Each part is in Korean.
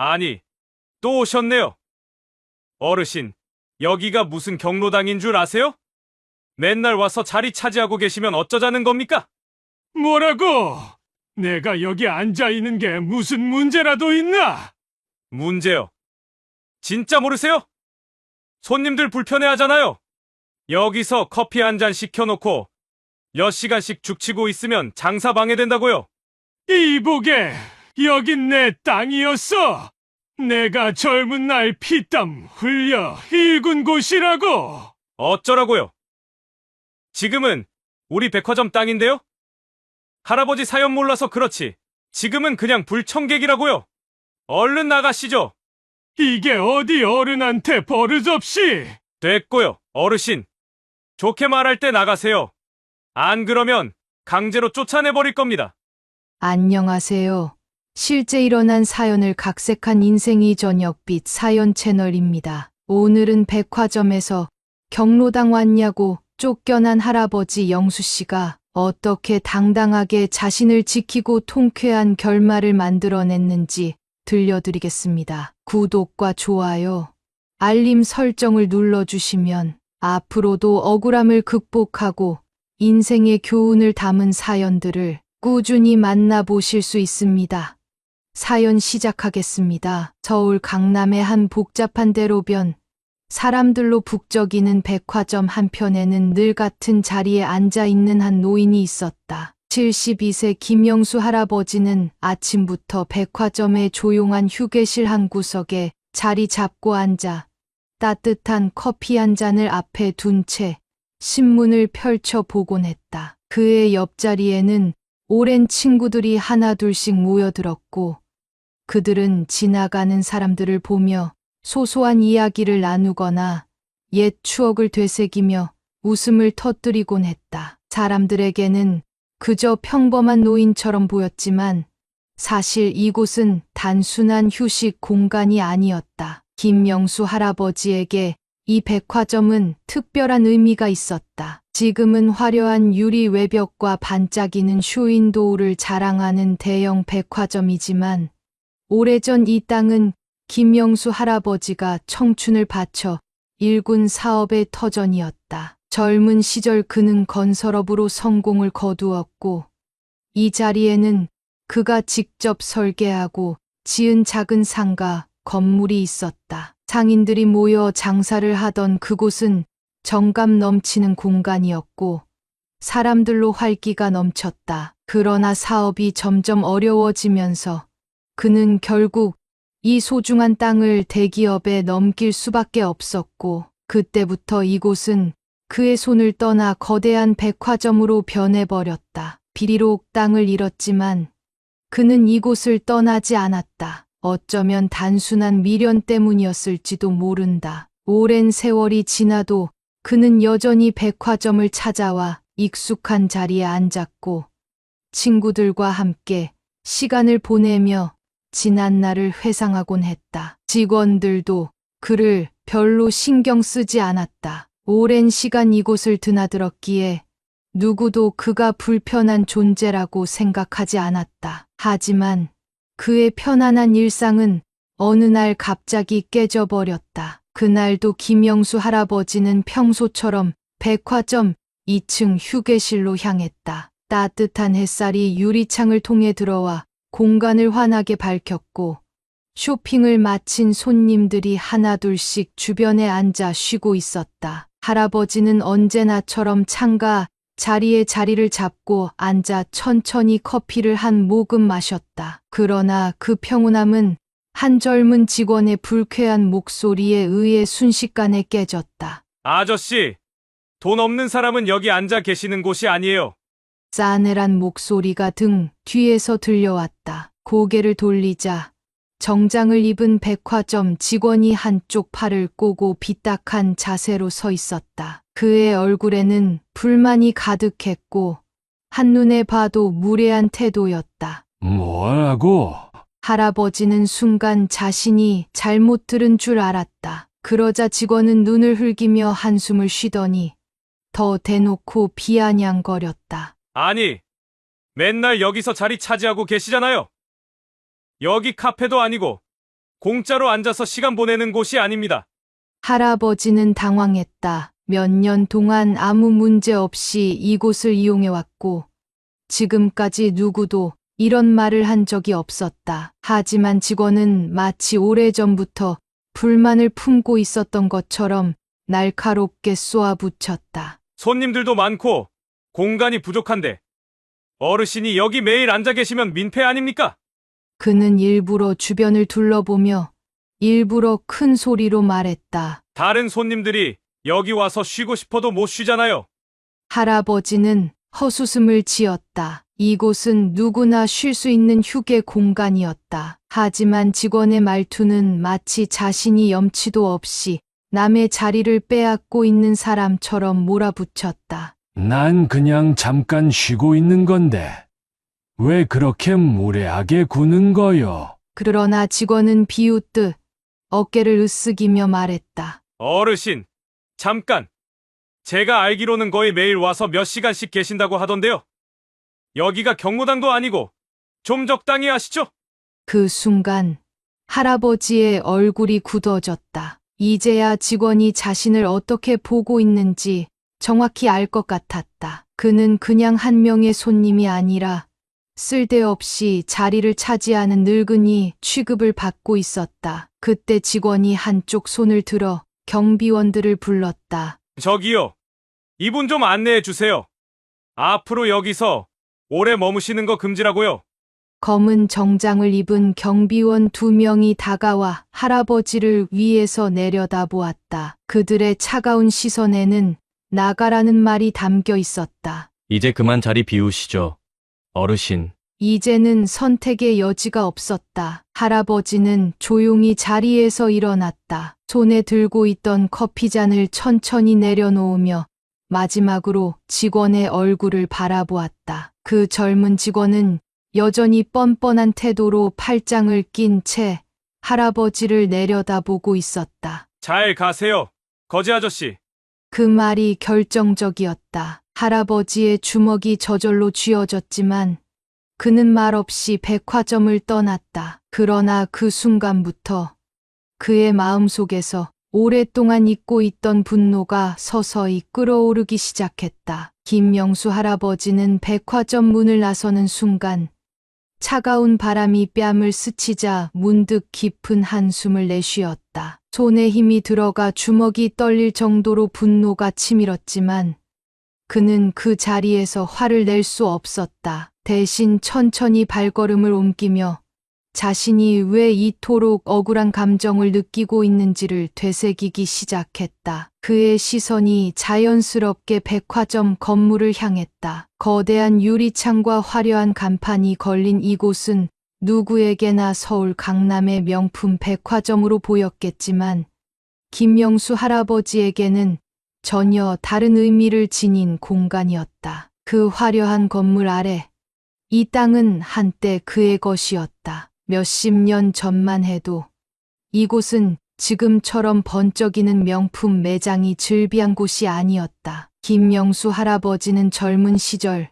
아니, 또 오셨네요. 어르신, 여기가 무슨 경로당인 줄 아세요? 맨날 와서 자리 차지하고 계시면 어쩌자는 겁니까? 뭐라고? 내가 여기 앉아 있는 게 무슨 문제라도 있나? 문제요. 진짜 모르세요? 손님들 불편해하잖아요. 여기서 커피 한 잔 시켜놓고 몇 시간씩 죽치고 있으면 장사 방해된다고요. 이보게, 여긴 내 땅이었어. 내가 젊은 날 피땀 흘려 일군 곳이라고. 어쩌라고요? 지금은 우리 백화점 땅인데요? 할아버지 사연 몰라서 그렇지. 지금은 그냥 불청객이라고요. 얼른 나가시죠. 이게 어디 어른한테 버릇없이. 됐고요, 어르신. 좋게 말할 때 나가세요. 안 그러면 강제로 쫓아내버릴 겁니다. 안녕하세요. 실제 일어난 사연을 각색한 인생이 저녁빛 사연 채널입니다. 오늘은 백화점에서 경로당 왔냐고 쫓겨난 할아버지 영수 씨가 어떻게 당당하게 자신을 지키고 통쾌한 결말을 만들어냈는지 들려드리겠습니다. 구독과 좋아요, 알림 설정을 눌러주시면 앞으로도 억울함을 극복하고 인생의 교훈을 담은 사연들을 꾸준히 만나보실 수 있습니다. 사연 시작하겠습니다. 서울 강남의 한 복잡한 대로변, 사람들로 북적이는 백화점 한편에는 늘 같은 자리에 앉아있는 한 노인이 있었다. 72세 김영수 할아버지는 아침부터 백화점의 조용한 휴게실 한 구석에 자리 잡고 앉아 따뜻한 커피 한 잔을 앞에 둔 채 신문을 펼쳐 보곤 했다. 그의 옆자리에는 오랜 친구들이 하나둘씩 모여들었고 그들은 지나가는 사람들을 보며 소소한 이야기를 나누거나 옛 추억을 되새기며 웃음을 터뜨리곤 했다. 사람들에게는 그저 평범한 노인처럼 보였지만 사실 이곳은 단순한 휴식 공간이 아니었다. 김영수 할아버지에게 이 백화점은 특별한 의미가 있었다. 지금은 화려한 유리 외벽과 반짝이는 쇼윈도우를 자랑하는 대형 백화점이지만 오래전 이 땅은 김영수 할아버지가 청춘을 바쳐 일군 사업의 터전이었다. 젊은 시절 그는 건설업으로 성공을 거두었고 이 자리에는 그가 직접 설계하고 지은 작은 상가, 건물이 있었다. 상인들이 모여 장사를 하던 그곳은 정감 넘치는 공간이었고 사람들로 활기가 넘쳤다. 그러나 사업이 점점 어려워지면서 그는 결국 이 소중한 땅을 대기업에 넘길 수밖에 없었고 그때부터 이곳은 그의 손을 떠나 거대한 백화점으로 변해버렸다. 비록 땅을 잃었지만 그는 이곳을 떠나지 않았다. 어쩌면 단순한 미련 때문이었을지도 모른다. 오랜 세월이 지나도 그는 여전히 백화점을 찾아와 익숙한 자리에 앉았고 친구들과 함께 시간을 보내며 지난 날을 회상하곤 했다. 직원들도 그를 별로 신경 쓰지 않았다. 오랜 시간 이곳을 드나들었기에 누구도 그가 불편한 존재라고 생각하지 않았다. 하지만 그의 편안한 일상은 어느 날 갑자기 깨져버렸다. 그날도 김영수 할아버지는 평소처럼 백화점 2층 휴게실로 향했다. 따뜻한 햇살이 유리창을 통해 들어와 공간을 환하게 밝혔고 쇼핑을 마친 손님들이 하나둘씩 주변에 앉아 쉬고 있었다. 할아버지는 언제나처럼 창가 자리에 자리를 잡고 앉아 천천히 커피를 한 모금 마셨다. 그러나 그 평온함은 한 젊은 직원의 불쾌한 목소리에 의해 순식간에 깨졌다. 아저씨, 돈 없는 사람은 여기 앉아 계시는 곳이 아니에요. 싸늘한 목소리가 등 뒤에서 들려왔다. 고개를 돌리자 정장을 입은 백화점 직원이 한쪽 팔을 꼬고 비딱한 자세로 서 있었다. 그의 얼굴에는 불만이 가득했고 한눈에 봐도 무례한 태도였다. 뭐라고? 할아버지는 순간 자신이 잘못 들은 줄 알았다. 그러자 직원은 눈을 흘기며 한숨을 쉬더니 더 대놓고 비아냥거렸다. 아니, 맨날 여기서 자리 차지하고 계시잖아요. 여기 카페도 아니고 공짜로 앉아서 시간 보내는 곳이 아닙니다. 할아버지는 당황했다. 몇 년 동안 아무 문제 없이 이곳을 이용해왔고, 지금까지 누구도 이런 말을 한 적이 없었다. 하지만 직원은 마치 오래전부터 불만을 품고 있었던 것처럼 날카롭게 쏘아붙였다. 손님들도 많고 공간이 부족한데 어르신이 여기 매일 앉아 계시면 민폐 아닙니까? 그는 일부러 주변을 둘러보며 일부러 큰 소리로 말했다. 다른 손님들이 여기 와서 쉬고 싶어도 못 쉬잖아요. 할아버지는 헛웃음을 지었다. 이곳은 누구나 쉴 수 있는 휴게 공간이었다. 하지만 직원의 말투는 마치 자신이 염치도 없이 남의 자리를 빼앗고 있는 사람처럼 몰아붙였다. 난 그냥 잠깐 쉬고 있는 건데 왜 그렇게 무례하게 구는 거요? 그러나 직원은 비웃듯 어깨를 으쓱이며 말했다. 어르신, 잠깐. 제가 알기로는 거의 매일 와서 몇 시간씩 계신다고 하던데요. 여기가 경로당도 아니고 좀 적당히 하시죠? 그 순간 할아버지의 얼굴이 굳어졌다. 이제야 직원이 자신을 어떻게 보고 있는지 정확히 알 것 같았다. 그는 그냥 한 명의 손님이 아니라 쓸데없이 자리를 차지하는 늙은이 취급을 받고 있었다. 그때 직원이 한쪽 손을 들어 경비원들을 불렀다. 저기요. 이분 좀 안내해 주세요. 앞으로 여기서 오래 머무시는 거 금지라고요. 검은 정장을 입은 경비원 2명이 다가와 할아버지를 위에서 내려다보았다. 그들의 차가운 시선에는 나가라는 말이 담겨 있었다. 이제 그만 자리 비우시죠. 어르신. 이제는 선택의 여지가 없었다. 할아버지는 조용히 자리에서 일어났다. 손에 들고 있던 커피잔을 천천히 내려놓으며 마지막으로 직원의 얼굴을 바라보았다. 그 젊은 직원은 여전히 뻔뻔한 태도로 팔짱을 낀 채 할아버지를 내려다보고 있었다. 잘 가세요. 거지 아저씨. 그 말이 결정적이었다. 할아버지의 주먹이 저절로 쥐어졌지만 그는 말없이 백화점을 떠났다. 그러나 그 순간부터 그의 마음속에서 오랫동안 잊고 있던 분노가 서서히 끓어오르기 시작했다. 김명수 할아버지는 백화점 문을 나서는 순간 차가운 바람이 뺨을 스치자 문득 깊은 한숨을 내쉬었다. 손에 힘이 들어가 주먹이 떨릴 정도로 분노가 치밀었지만 그는 그 자리에서 화를 낼 수 없었다. 대신 천천히 발걸음을 옮기며 자신이 왜 이토록 억울한 감정을 느끼고 있는지를 되새기기 시작했다. 그의 시선이 자연스럽게 백화점 건물을 향했다. 거대한 유리창과 화려한 간판이 걸린 이곳은 누구에게나 서울 강남의 명품 백화점으로 보였겠지만 김명수 할아버지에게는 전혀 다른 의미를 지닌 공간이었다. 그 화려한 건물 아래 이 땅은 한때 그의 것이었다. 몇십 년 전만 해도 이곳은 지금처럼 번쩍이는 명품 매장이 즐비한 곳이 아니었다. 김명수 할아버지는 젊은 시절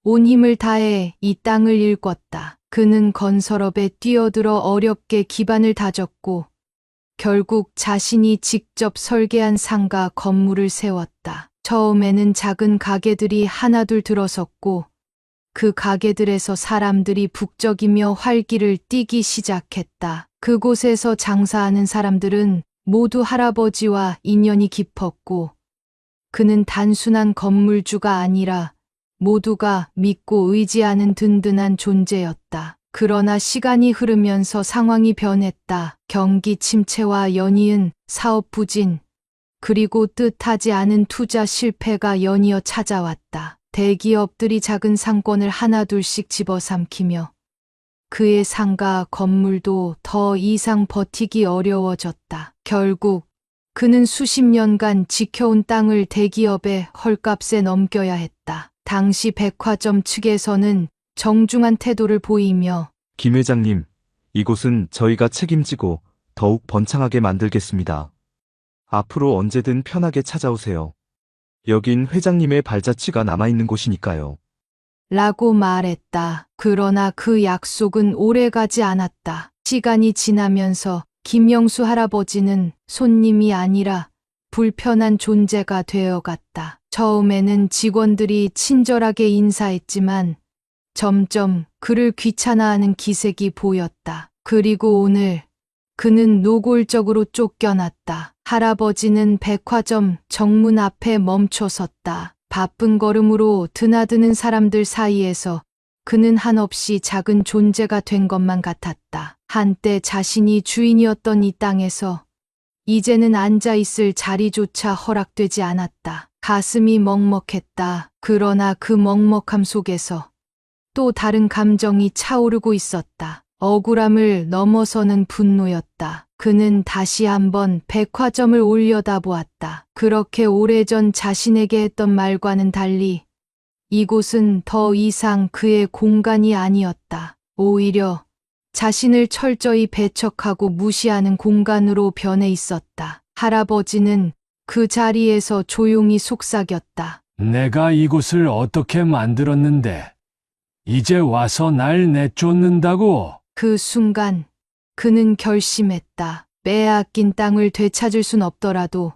온 힘을 다해 이 땅을 일궜다. 그는 건설업에 뛰어들어 어렵게 기반을 다졌고 결국 자신이 직접 설계한 상가 건물을 세웠다. 처음에는 작은 가게들이 하나둘 들어섰고 그 가게들에서 사람들이 북적이며 활기를 띠기 시작했다. 그곳에서 장사하는 사람들은 모두 할아버지와 인연이 깊었고 그는 단순한 건물주가 아니라 모두가 믿고 의지하는 든든한 존재였다. 그러나 시간이 흐르면서 상황이 변했다. 경기 침체와 연이은 사업 부진, 그리고 뜻하지 않은 투자 실패가 연이어 찾아왔다. 대기업들이 작은 상권을 하나둘씩 집어삼키며 그의 상가 건물도 더 이상 버티기 어려워졌다. 결국 그는 수십 년간 지켜온 땅을 대기업의 헐값에 넘겨야 했다. 당시 백화점 측에서는 정중한 태도를 보이며 김 회장님, 이곳은 저희가 책임지고 더욱 번창하게 만들겠습니다. 앞으로 언제든 편하게 찾아오세요. 여긴 회장님의 발자취가 남아있는 곳이니까요. 라고 말했다. 그러나 그 약속은 오래가지 않았다. 시간이 지나면서 김영수 할아버지는 손님이 아니라 불편한 존재가 되어갔다. 처음에는 직원들이 친절하게 인사했지만 점점 그를 귀찮아하는 기색이 보였다. 그리고 오늘 그는 노골적으로 쫓겨났다. 할아버지는 백화점 정문 앞에 멈춰섰다. 바쁜 걸음으로 드나드는 사람들 사이에서 그는 한없이 작은 존재가 된 것만 같았다. 한때 자신이 주인이었던 이 땅에서 이제는 앉아있을 자리조차 허락되지 않았다. 가슴이 먹먹했다. 그러나 그 먹먹함 속에서 또 다른 감정이 차오르고 있었다. 억울함을 넘어서는 분노였다. 그는 다시 한번 백화점을 올려다보았다. 그렇게 오래전 자신에게 했던 말과는 달리 이곳은 더 이상 그의 공간이 아니었다. 오히려 자신을 철저히 배척하고 무시하는 공간으로 변해 있었다. 할아버지는 그 자리에서 조용히 속삭였다. 내가 이곳을 어떻게 만들었는데 이제 와서 날 내쫓는다고? 그 순간 그는 결심했다. 빼앗긴 땅을 되찾을 순 없더라도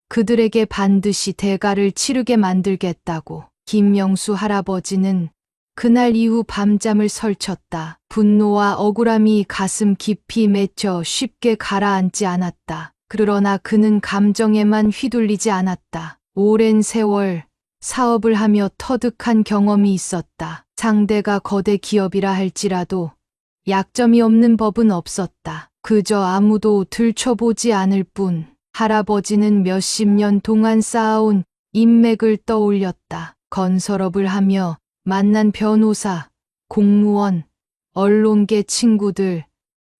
그들에게 반드시 대가를 치르게 만들겠다고. 김영수 할아버지는 그날 이후 밤잠을 설쳤다. 분노와 억울함이 가슴 깊이 맺혀 쉽게 가라앉지 않았다. 그러나 그는 감정에만 휘둘리지 않았다. 오랜 세월 사업을 하며 터득한 경험이 있었다. 상대가 거대 기업이라 할지라도 약점이 없는 법은 없었다. 그저 아무도 들춰보지 않을 뿐. 할아버지는 몇십 년 동안 쌓아온 인맥을 떠올렸다. 건설업을 하며 만난 변호사, 공무원, 언론계 친구들,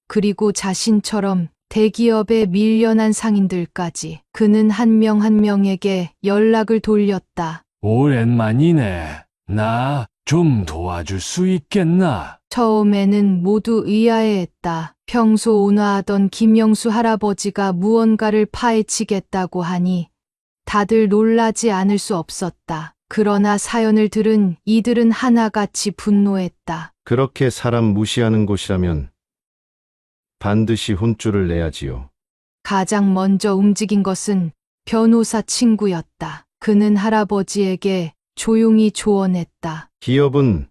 그리고 자신처럼 대기업에 밀려난 상인들까지 그는 한 명 한 명에게 연락을 돌렸다. 오랜만이네. 나 좀 도와줄 수 있겠나? 처음에는 모두 의아해했다. 평소 온화하던 김영수 할아버지가 무언가를 파헤치겠다고 하니 다들 놀라지 않을 수 없었다. 그러나 사연을 들은 이들은 하나같이 분노했다. 그렇게 사람 무시하는 곳이라면 반드시 혼쭐을 내야지요. 가장 먼저 움직인 것은 변호사 친구였다. 그는 할아버지에게 조용히 조언했다. 기업은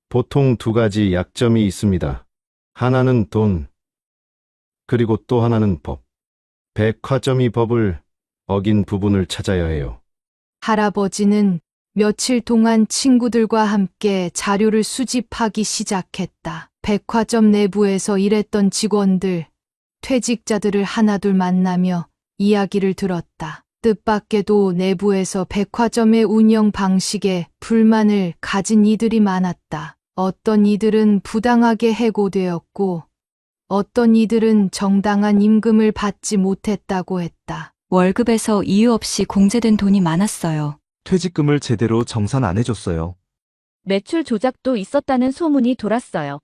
보통 두 가지 약점이 있습니다. 하나는 돈, 그리고 또 하나는 법. 백화점이 법을 어긴 부분을 찾아야 해요. 할아버지는 며칠 동안 친구들과 함께 자료를 수집하기 시작했다. 백화점 내부에서 일했던 직원들, 퇴직자들을 하나둘 만나며 이야기를 들었다. 뜻밖에도 내부에서 백화점의 운영 방식에 불만을 가진 이들이 많았다. 어떤 이들은 부당하게 해고되었고, 어떤 이들은 정당한 임금을 받지 못했다고 했다. 월급에서 이유 없이 공제된 돈이 많았어요. 퇴직금을 제대로 정산 안 해줬어요. 매출 조작도 있었다는 소문이 돌았어요.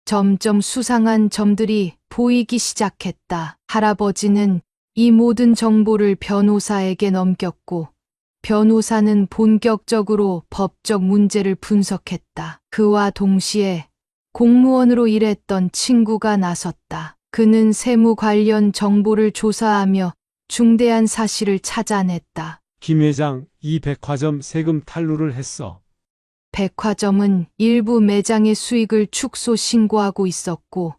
점점 수상한 점들이 보이기 시작했다. 할아버지는 이 모든 정보를 변호사에게 넘겼고, 변호사는 본격적으로 법적 문제를 분석했다. 그와 동시에 공무원으로 일했던 친구가 나섰다. 그는 세무 관련 정보를 조사하며 중대한 사실을 찾아냈다. 김 회장, 이 백화점 세금 탈루를 했어. 백화점은 일부 매장의 수익을 축소 신고하고 있었고,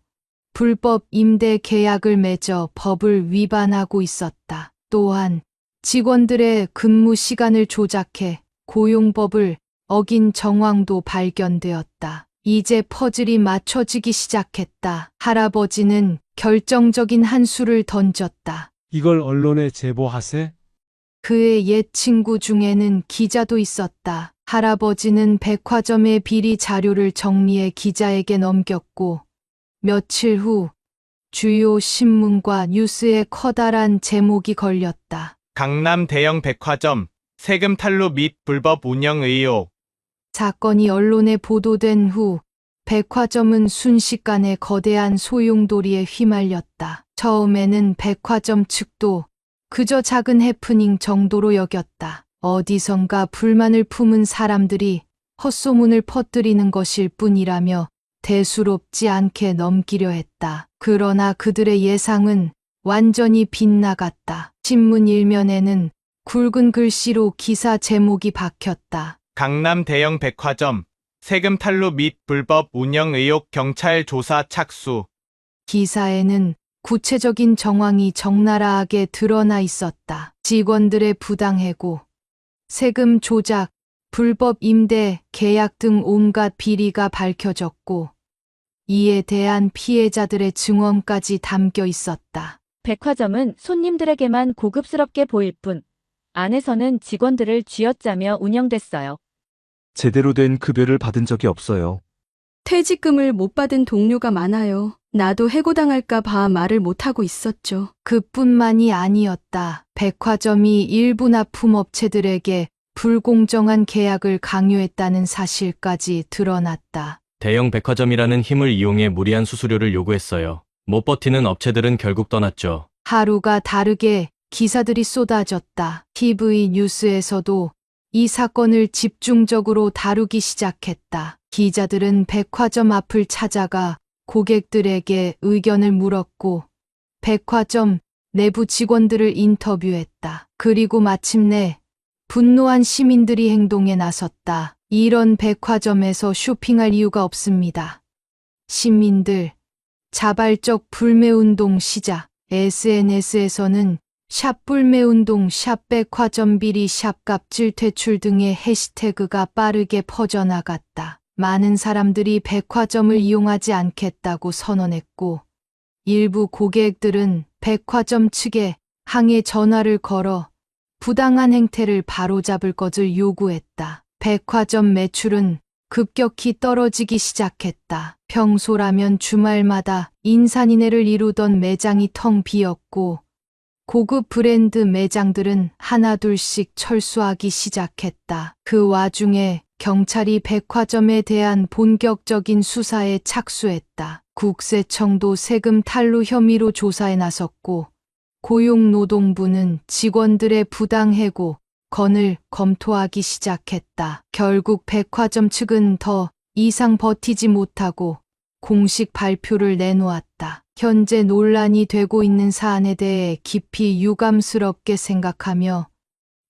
불법 임대 계약을 맺어 법을 위반하고 있었다. 또한 직원들의 근무 시간을 조작해 고용법을 어긴 정황도 발견되었다. 이제 퍼즐이 맞춰지기 시작했다. 할아버지는 결정적인 한 수를 던졌다. 이걸 언론에 제보하세? 그의 옛 친구 중에는 기자도 있었다. 할아버지는 백화점의 비리 자료를 정리해 기자에게 넘겼고, 며칠 후 주요 신문과 뉴스에 커다란 제목이 걸렸다. 강남 대형 백화점 세금 탈루 및 불법 운영 의혹. 사건이 언론에 보도된 후 백화점은 순식간에 거대한 소용돌이에 휘말렸다. 처음에는 백화점 측도 그저 작은 해프닝 정도로 여겼다. 어디선가 불만을 품은 사람들이 헛소문을 퍼뜨리는 것일 뿐이라며 대수롭지 않게 넘기려 했다. 그러나 그들의 예상은 완전히 빗나갔다. 신문 일면에는 굵은 글씨로 기사 제목이 박혔다. 강남 대형 백화점 세금 탈루 및 불법 운영 의혹 경찰 조사 착수. 기사에는 구체적인 정황이 적나라하게 드러나 있었다. 직원들의 부당해고, 세금 조작, 불법 임대, 계약 등 온갖 비리가 밝혀졌고, 이에 대한 피해자들의 증언까지 담겨 있었다. 백화점은 손님들에게만 고급스럽게 보일 뿐, 안에서는 직원들을 쥐어짜며 운영됐어요. 제대로 된 급여를 받은 적이 없어요. 퇴직금을 못 받은 동료가 많아요. 나도 해고당할까 봐 말을 못하고 있었죠. 그뿐만이 아니었다. 백화점이 일부 납품업체들에게 불공정한 계약을 강요했다는 사실까지 드러났다. 대형 백화점이라는 힘을 이용해 무리한 수수료를 요구했어요. 못 버티는 업체들은 결국 떠났죠. 하루가 다르게 기사들이 쏟아졌다. TV 뉴스에서도 이 사건을 집중적으로 다루기 시작했다. 기자들은 백화점 앞을 찾아가 고객들에게 의견을 물었고, 백화점 내부 직원들을 인터뷰했다. 그리고 마침내 분노한 시민들이 행동에 나섰다. 이런 백화점에서 쇼핑할 이유가 없습니다. 시민들, 자발적 불매운동 시작. SNS에서는 샵 불매운동, 샵 백화점 비리, 샵 갑질 퇴출 등의 해시태그가 빠르게 퍼져나갔다. 많은 사람들이 백화점을 이용하지 않겠다고 선언했고, 일부 고객들은 백화점 측에 항해 전화를 걸어 부당한 행태를 바로잡을 것을 요구했다. 백화점 매출은 급격히 떨어지기 시작했다. 평소라면 주말마다 인산인해를 이루던 매장이 텅 비었고, 고급 브랜드 매장들은 하나둘씩 철수하기 시작했다. 그 와중에 경찰이 백화점에 대한 본격적인 수사에 착수했다. 국세청도 세금 탈루 혐의로 조사에 나섰고, 고용노동부는 직원들의 부당해고 건을 검토하기 시작했다. 결국 백화점 측은 더 이상 버티지 못하고 공식 발표를 내놓았다. 현재 논란이 되고 있는 사안에 대해 깊이 유감스럽게 생각하며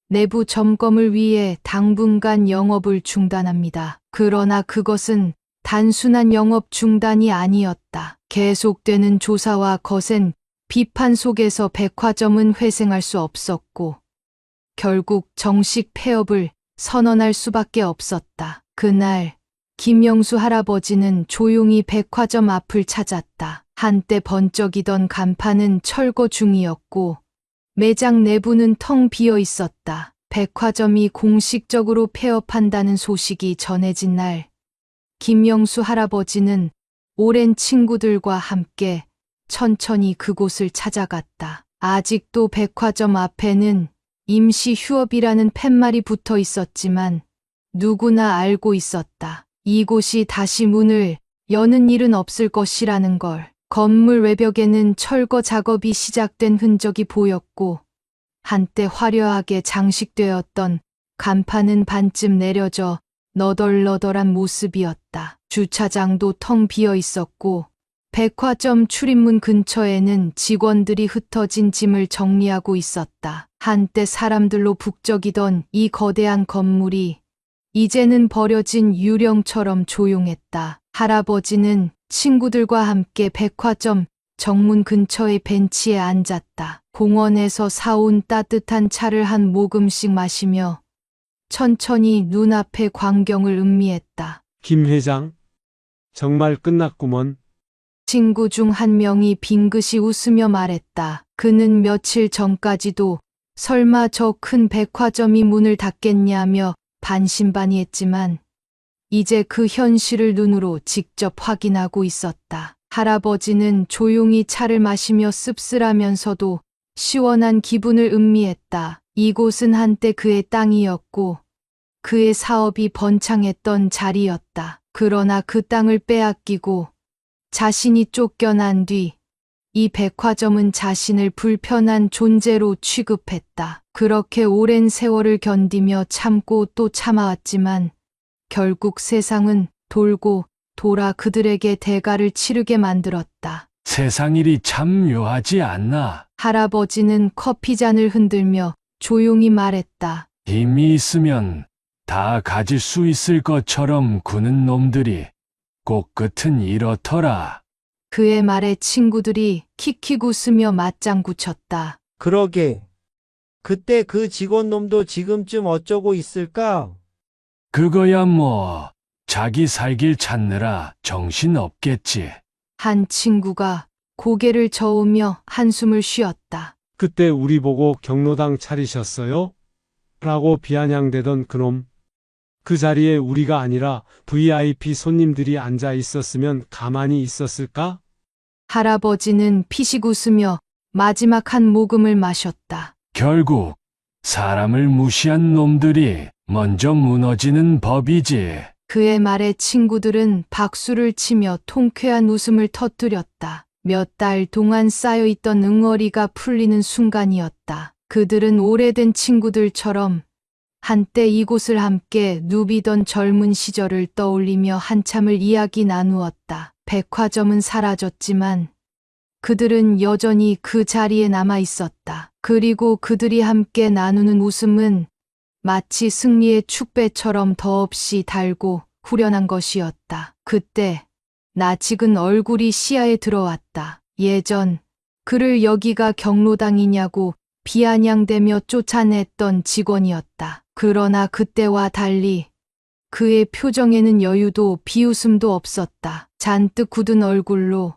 내부 점검을 위해 당분간 영업을 중단합니다. 그러나 그것은 단순한 영업 중단이 아니었다. 계속되는 조사와 거센 비판 속에서 백화점은 회생할 수 없었고, 결국 정식 폐업을 선언할 수밖에 없었다. 그날 김영수 할아버지는 조용히 백화점 앞을 찾았다. 한때 번쩍이던 간판은 철거 중이었고, 매장 내부는 텅 비어 있었다. 백화점이 공식적으로 폐업한다는 소식이 전해진 날, 김영수 할아버지는 오랜 친구들과 함께 천천히 그곳을 찾아갔다. 아직도 백화점 앞에는 임시 휴업이라는 팻말이 붙어 있었지만 누구나 알고 있었다. 이곳이 다시 문을 여는 일은 없을 것이라는 걸. 건물 외벽에는 철거 작업이 시작된 흔적이 보였고, 한때 화려하게 장식되었던 간판은 반쯤 내려져 너덜너덜한 모습이었다. 주차장도 텅 비어 있었고, 백화점 출입문 근처에는 직원들이 흩어진 짐을 정리하고 있었다. 한때 사람들로 북적이던 이 거대한 건물이 이제는 버려진 유령처럼 조용했다. 할아버지는 친구들과 함께 백화점 정문 근처의 벤치에 앉았다. 공원에서 사온 따뜻한 차를 한 모금씩 마시며 천천히 눈앞의 광경을 음미했다. 김 회장, 정말 끝났구먼. 친구 중 한 명이 빙긋이 웃으며 말했다. 그는 며칠 전까지도 설마 저 큰 백화점이 문을 닫겠냐며 반신반의했지만 이제 그 현실을 눈으로 직접 확인하고 있었다. 할아버지는 조용히 차를 마시며 씁쓸하면서도 시원한 기분을 음미했다. 이곳은 한때 그의 땅이었고 그의 사업이 번창했던 자리였다. 그러나 그 땅을 빼앗기고 자신이 쫓겨난 뒤 이 백화점은 자신을 불편한 존재로 취급했다. 그렇게 오랜 세월을 견디며 참고 또 참아왔지만 결국 세상은 돌고 돌아 그들에게 대가를 치르게 만들었다. 세상 일이 참 묘하지 않나. 할아버지는 커피잔을 흔들며 조용히 말했다. 힘이 있으면 다 가질 수 있을 것처럼 구는 놈들이 꼭 끝은 이렇더라. 그의 말에 친구들이 킥킥 웃으며 맞장구 쳤다. 그러게. 그때 그 직원놈도 지금쯤 어쩌고 있을까? 그거야 뭐 자기 살길 찾느라 정신 없겠지. 한 친구가 고개를 저으며 한숨을 쉬었다. 그때 우리 보고 경로당 차리셨어요? 라고 비아냥대던 그놈. 그 자리에 우리가 아니라 VIP 손님들이 앉아 있었으면 가만히 있었을까? 할아버지는 피식 웃으며 마지막 한 모금을 마셨다. 결국 사람을 무시한 놈들이 먼저 무너지는 법이지. 그의 말에 친구들은 박수를 치며 통쾌한 웃음을 터뜨렸다. 몇 달 동안 쌓여있던 응어리가 풀리는 순간이었다. 그들은 오래된 친구들처럼 한때 이곳을 함께 누비던 젊은 시절을 떠올리며 한참을 이야기 나누었다. 백화점은 사라졌지만 그들은 여전히 그 자리에 남아 있었다. 그리고 그들이 함께 나누는 웃음은 마치 승리의 축배처럼 더없이 달고 후련한 것이었다. 그때 낯익은 얼굴이 시야에 들어왔다. 예전 그를 여기가 경로당이냐고 비아냥대며 쫓아냈던 직원이었다. 그러나 그때와 달리 그의 표정에는 여유도 비웃음도 없었다. 잔뜩 굳은 얼굴로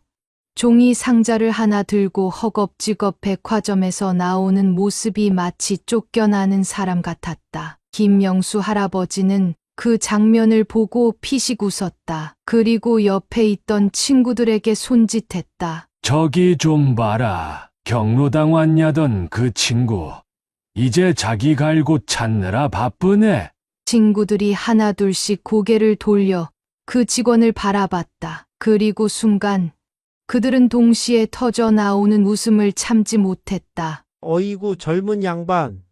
종이 상자를 하나 들고 허겁지겁 백화점에서 나오는 모습이 마치 쫓겨나는 사람 같았다. 김명수 할아버지는 그 장면을 보고 피식 웃었다. 그리고 옆에 있던 친구들에게 손짓했다. 저기 좀 봐라. 경로당 왔냐던 그 친구. 이제 자기 갈 곳 찾느라 바쁘네. 친구들이 하나둘씩 고개를 돌려 그 직원을 바라봤다. 그리고 순간 그들은 동시에 터져 나오는 웃음을 참지 못했다. 어이구 젊은 양반.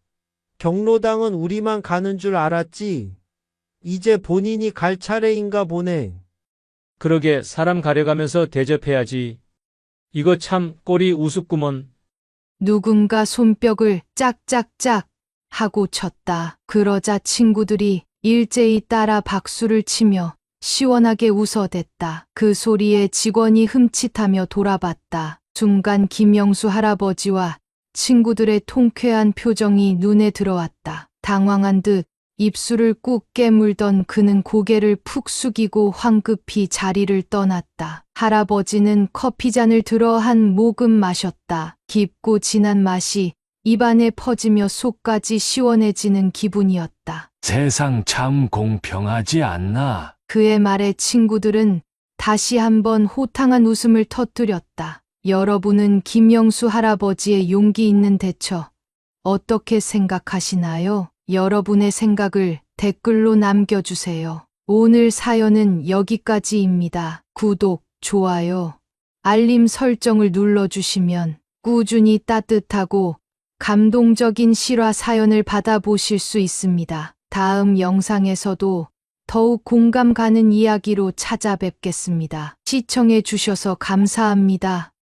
경로당은 우리만 가는 줄 알았지. 이제 본인이 갈 차례인가 보네. 그러게 사람 가려가면서 대접해야지. 이거 참 꼴이 우습구먼. 누군가 손뼉을 짝짝짝 하고 쳤다. 그러자 친구들이 일제히 따라 박수를 치며 시원하게 웃어댔다. 그 소리에 직원이 흠칫하며 돌아봤다. 순간 김영수 할아버지와 친구들의 통쾌한 표정이 눈에 들어왔다. 당황한 듯 입술을 꾹 깨물던 그는 고개를 푹 숙이고 황급히 자리를 떠났다. 할아버지는 커피잔을 들어 한 모금 마셨다. 깊고 진한 맛이 입안에 퍼지며 속까지 시원해지는 기분이었다. 세상 참 공평하지 않나. 그의 말에 친구들은 다시 한번 호탕한 웃음을 터뜨렸다. 여러분은 김영수 할아버지의 용기 있는 대처 어떻게 생각하시나요? 여러분의 생각을 댓글로 남겨주세요. 오늘 사연은 여기까지입니다. 구독, 좋아요, 알림 설정을 눌러주시면 꾸준히 따뜻하고 감동적인 실화 사연을 받아보실 수 있습니다. 다음 영상에서도 더욱 공감 가는 이야기로 찾아뵙겠습니다. 시청해 주셔서 감사합니다.